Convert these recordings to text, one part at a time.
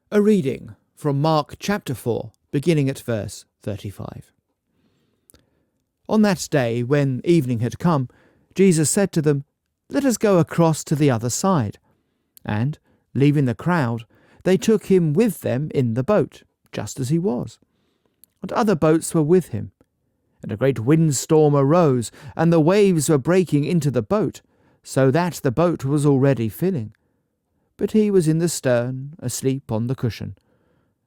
A reading from Mark chapter 4, beginning at verse 35. On that day, when evening had come, Jesus said to them, "Let us go across to the other side." And, leaving the crowd, they took him with them in the boat, just as he was. And other boats were with him. And a great windstorm arose, and the waves were breaking into the boat, so that the boat was already filling. But he was in the stern, asleep on the cushion.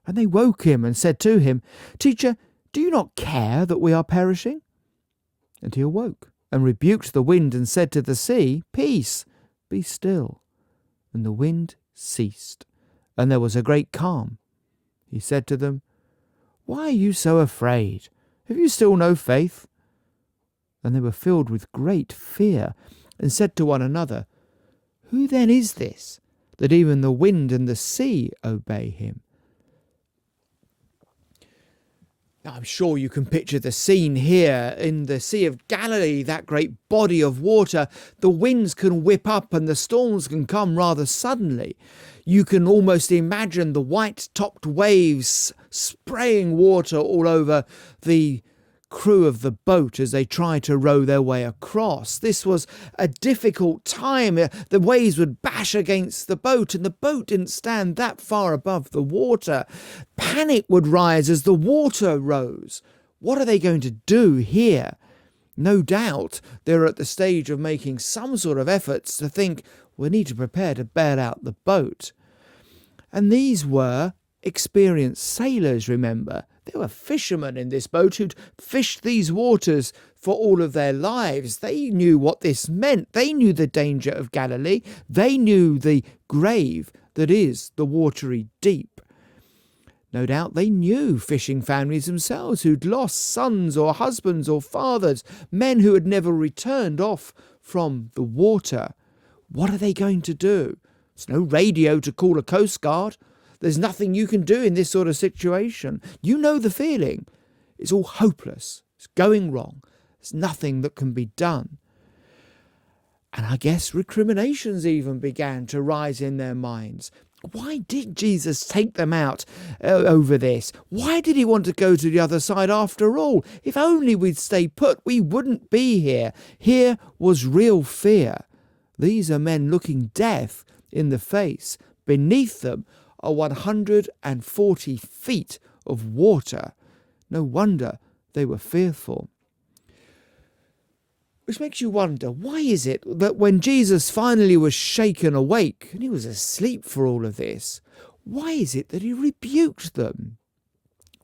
And they woke him and said to him, "Teacher, do you not care that we are perishing?" And he awoke and rebuked the wind and said to the sea, "Peace, be still." And the wind ceased, and there was a great calm. He said to them, "Why are you so afraid? Have you still no faith?" And they were filled with great fear and said to one another, "Who then is this, that even the wind and the sea obey him?" Now, I'm sure you can picture the scene here in the Sea of Galilee, that great body of water. The winds can whip up and the storms can come rather suddenly. You can almost imagine the white-topped waves spraying water all over the crew of the boat as they try to row their way across. This was a difficult time. The waves would bash against the boat, and the boat didn't stand that far above the water. Panic would rise as the water rose. What are they going to do here? No doubt they're at the stage of making some sort of efforts to think, we need to prepare to bail out the boat. And these were experienced sailors, remember. There were fishermen in this boat who'd fished these waters for all of their lives. They knew what this meant. They knew the danger of Galilee. They knew the grave that is the watery deep. No doubt they knew fishing families themselves who'd lost sons or husbands or fathers, men who had never returned off from the water. What are they going to do? There's no radio to call a coast guard. There's nothing you can do in this sort of situation. You know the feeling. It's all hopeless. It's going wrong. There's nothing that can be done. And I guess recriminations even began to rise in their minds. Why did Jesus take them out over this? Why did he want to go to the other side after all? If only we'd stay put, we wouldn't be here. Here was real fear. These are men looking death in the face. Beneath them are 140 feet of water. No wonder they were fearful. Which makes you wonder, why is it that when Jesus finally was shaken awake, and he was asleep for all of this, why is it that he rebuked them?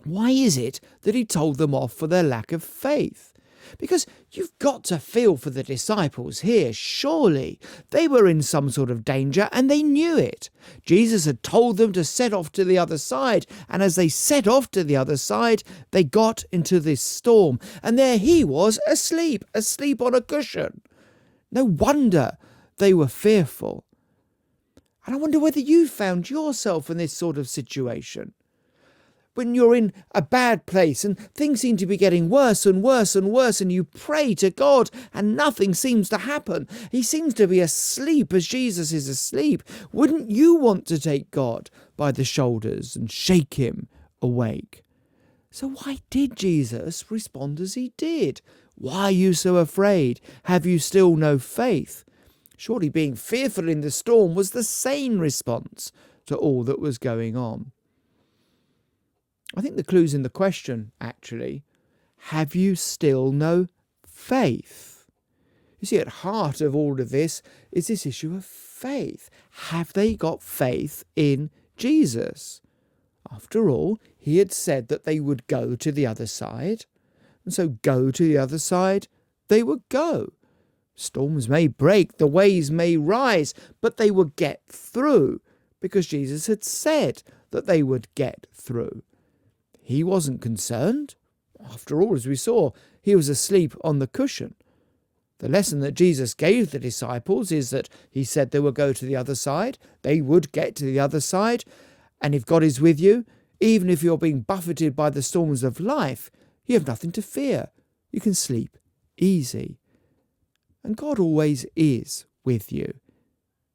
Why is it that he told them off for their lack of faith? Because you've got to feel for the disciples here, surely. They were in some sort of danger and they knew it. Jesus had told them to set off to the other side, and as they set off to the other side, they got into this storm, and there he was, asleep on a cushion. No wonder they were fearful. And I wonder whether you found yourself in this sort of situation. When you're in a bad place and things seem to be getting worse and worse and worse, and you pray to God and nothing seems to happen. He seems to be asleep as Jesus is asleep. Wouldn't you want to take God by the shoulders and shake him awake? So why did Jesus respond as he did? Why are you so afraid? Have you still no faith? Surely being fearful in the storm was the sane response to all that was going on. I think the clue's in the question, actually. Have you still no faith? You see, at heart of all of this is this issue of faith. Have they got faith in Jesus? After all, he had said that they would go to the other side. And so go to the other side, they would go. Storms may break, the waves may rise, but they would get through, because Jesus had said that they would get through. He wasn't concerned. After all, as we saw, he was asleep on the cushion. The lesson that Jesus gave the disciples is that he said they would go to the other side. They would get to the other side. And if God is with you, even if you're being buffeted by the storms of life, you have nothing to fear. You can sleep easy. And God always is with you,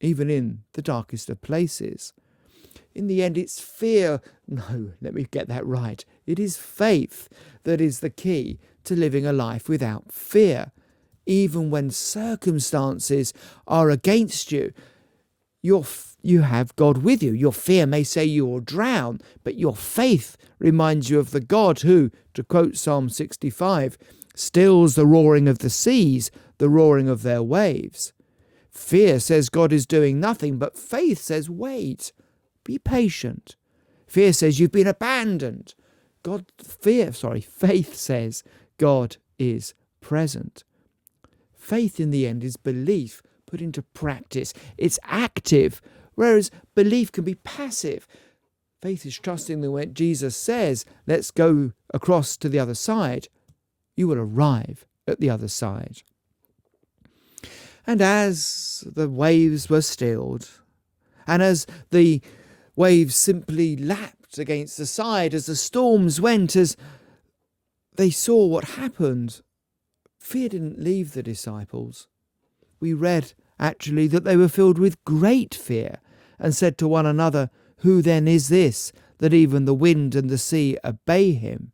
even in the darkest of places. In the end, it's fear. No, let me get that right. It is faith that is the key to living a life without fear. Even when circumstances are against you, you have God with you. Your fear may say you will drown, but your faith reminds you of the God who, to quote Psalm 65, stills the roaring of the seas, the roaring of their waves. Fear says God is doing nothing, but faith says, wait, be patient. Fear says you've been abandoned. Faith says God is present. Faith in the end is belief put into practice. It's active, whereas belief can be passive. Faith is trusting that when Jesus says, let's go across to the other side, you will arrive at the other side. And as the waves were stilled, and as the waves simply lapped against the side, as the storms went, as they saw what happened, fear didn't leave the disciples. We read, actually, that they were filled with great fear and said to one another, who then is this, that even the wind and the sea obey him?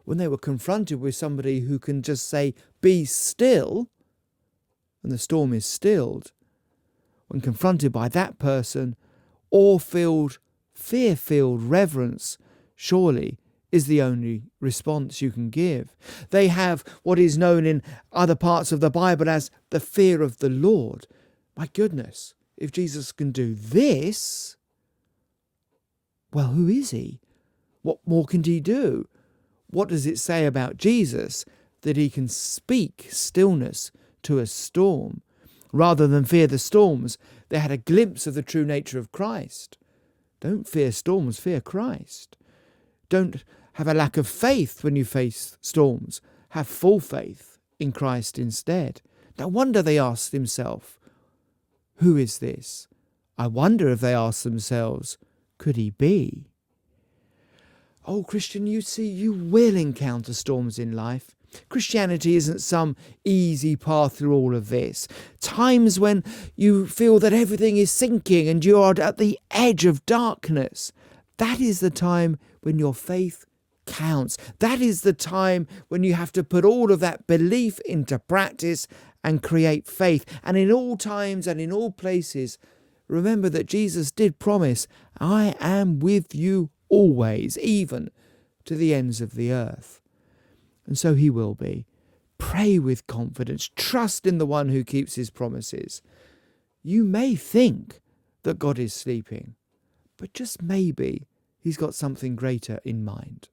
When they were confronted with somebody who can just say, be still, and the storm is stilled, when confronted by that person, awe-filled, fear-filled reverence, surely is the only response you can give. They have what is known in other parts of the Bible as the fear of the Lord. My goodness, if Jesus can do this, well, who is he? What more can he do? What does it say about Jesus that he can speak stillness to a storm? Rather than fear the storms, they had a glimpse of the true nature of Christ. Don't fear storms, fear Christ. Don't have a lack of faith when you face storms. Have full faith in Christ instead. No wonder they asked themselves, who is this? I wonder if they asked themselves, could he be? Oh, Christian, you see, you will encounter storms in life. Christianity isn't some easy path through all of this. Times when you feel that everything is sinking and you are at the edge of darkness. That is the time when your faith counts. That is the time when you have to put all of that belief into practice and create faith. And in all times and in all places, remember that Jesus did promise, I am with you always, even to the ends of the earth. And so he will be. Pray with confidence. Trust in the one who keeps his promises. You may think that God is sleeping, but just maybe he's got something greater in mind.